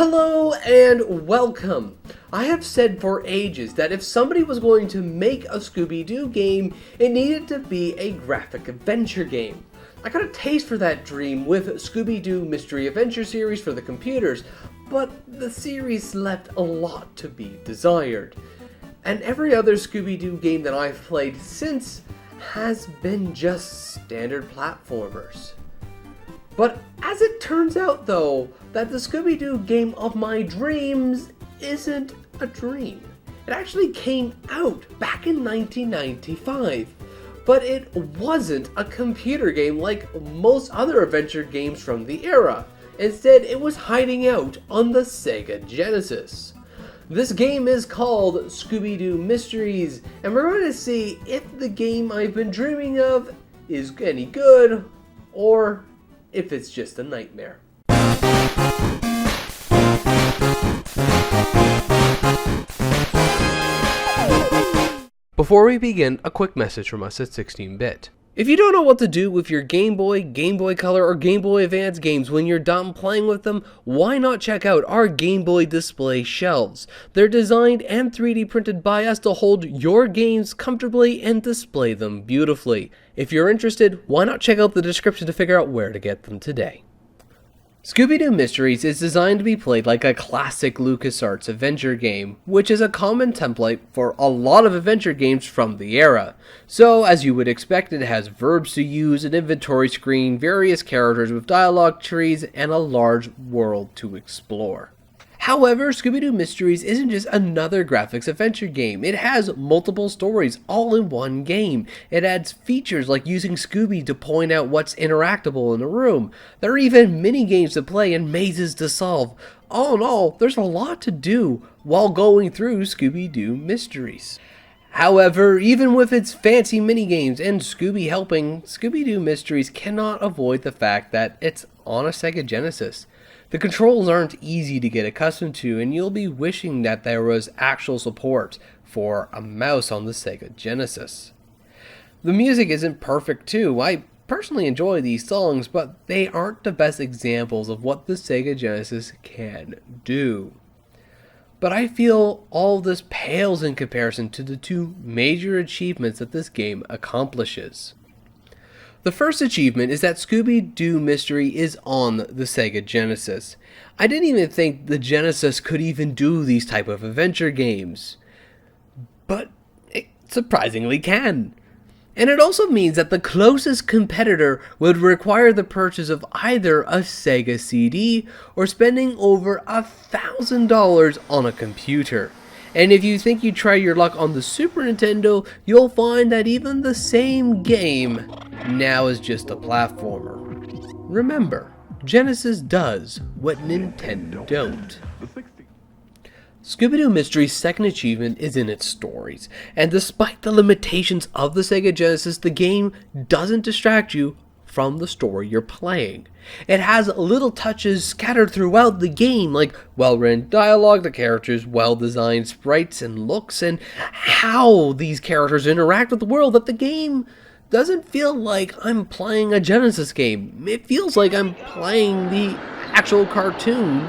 Hello and welcome! I have said for ages that if somebody was going to make a Scooby-Doo game, it needed to be a graphic adventure game. I got a taste for that dream with Scooby-Doo Mystery Adventure series for the computers, but the series left a lot to be desired. And every other Scooby-Doo game that I've played since has been just standard platformers. But as it turns out though, that the Scooby-Doo game of my dreams isn't a dream. It actually came out back in 1995, but it wasn't a computer game like most other adventure games from the era. Instead, it was hiding out on the Sega Genesis. This game is called Scooby-Doo Mysteries, and we're going to see if the game I've been dreaming of is any good, or if it's just a nightmare. Before we begin, a quick message from us at 16-Bit. If you don't know what to do with your Game Boy, Game Boy Color, or Game Boy Advance games when you're done playing with them, why not check out our Game Boy display shelves? They're designed and 3D printed by us to hold your games comfortably and display them beautifully. If you're interested, why not check out the description to figure out where to get them today. Scooby-Doo Mysteries is designed to be played like a classic LucasArts adventure game, which is a common template for a lot of adventure games from the era. So, as you would expect, it has verbs to use, an inventory screen, various characters with dialogue trees, and a large world to explore. However, Scooby-Doo Mysteries isn't just another graphics adventure game. It has multiple stories all in one game. It adds features like using Scooby to point out what's interactable in a room. There are even mini games to play and mazes to solve. All in all, there's a lot to do while going through Scooby-Doo Mysteries. However, even with its fancy minigames and Scooby helping, Scooby-Doo Mysteries cannot avoid the fact that it's on a Sega Genesis. The controls aren't easy to get accustomed to, and you'll be wishing that there was actual support for a mouse on the Sega Genesis. The music isn't perfect too. I personally enjoy these songs, but they aren't the best examples of what the Sega Genesis can do. But I feel all this pales in comparison to the two major achievements that this game accomplishes. The first achievement is that Scooby-Doo Mystery is on the Sega Genesis. I didn't even think the Genesis could even do these type of adventure games, but it surprisingly can. And it also means that the closest competitor would require the purchase of either a Sega CD or spending over $1,000 on a computer. And if you think you try your luck on the Super Nintendo, you'll find that even the same game now is just a platformer. Remember, Genesis does what Nintendo don't. Scooby-Doo Mystery's second achievement is in its stories, and despite the limitations of the Sega Genesis, the game doesn't distract you from the story you're playing. It has little touches scattered throughout the game, like well-written dialogue, the characters' well-designed sprites and looks, and how these characters interact with the world, that the game doesn't feel like I'm playing a Genesis game. It feels like I'm playing the actual cartoon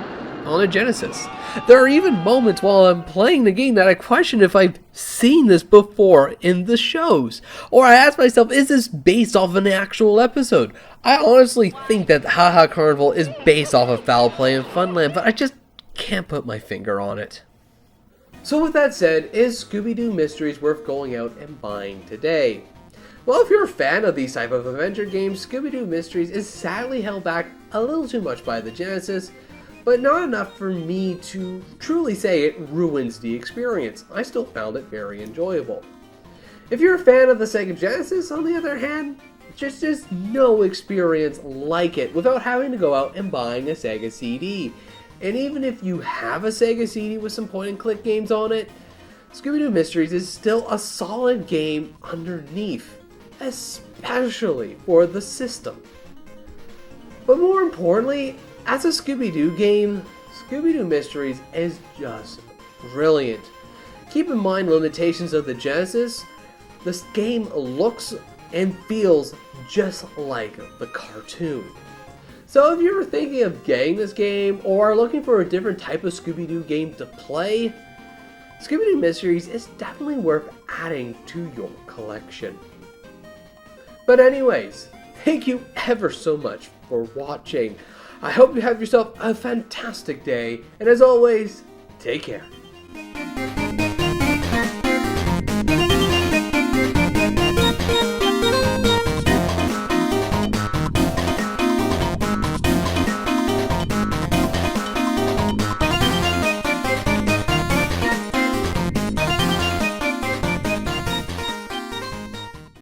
on a Genesis. There are even moments while I'm playing the game that I question if I've seen this before in the shows. Or I ask myself, is this based off an actual episode? I honestly think that Haha Carnival is based off of Foul Play and Funland, but I just can't put my finger on it. So with that said, is Scooby-Doo Mysteries worth going out and buying today? Well, if you're a fan of these type of adventure games, Scooby-Doo Mysteries is sadly held back a little too much by the Genesis, but not enough for me to truly say it ruins the experience. I still found it very enjoyable. If you're a fan of the Sega Genesis, on the other hand, just no experience like it without having to go out and buying a Sega CD. And even if you have a Sega CD with some point-and-click games on it, Scooby-Doo Mysteries is still a solid game underneath, especially for the system. But more importantly, as a Scooby-Doo game, Scooby-Doo Mysteries is just brilliant. Keep in mind limitations of the Genesis. This game looks and feels just like the cartoon. So if you're thinking of getting this game, or are looking for a different type of Scooby-Doo game to play, Scooby-Doo Mysteries is definitely worth adding to your collection. But anyways, thank you ever so much for watching. I hope you have yourself a fantastic day, and as always, take care.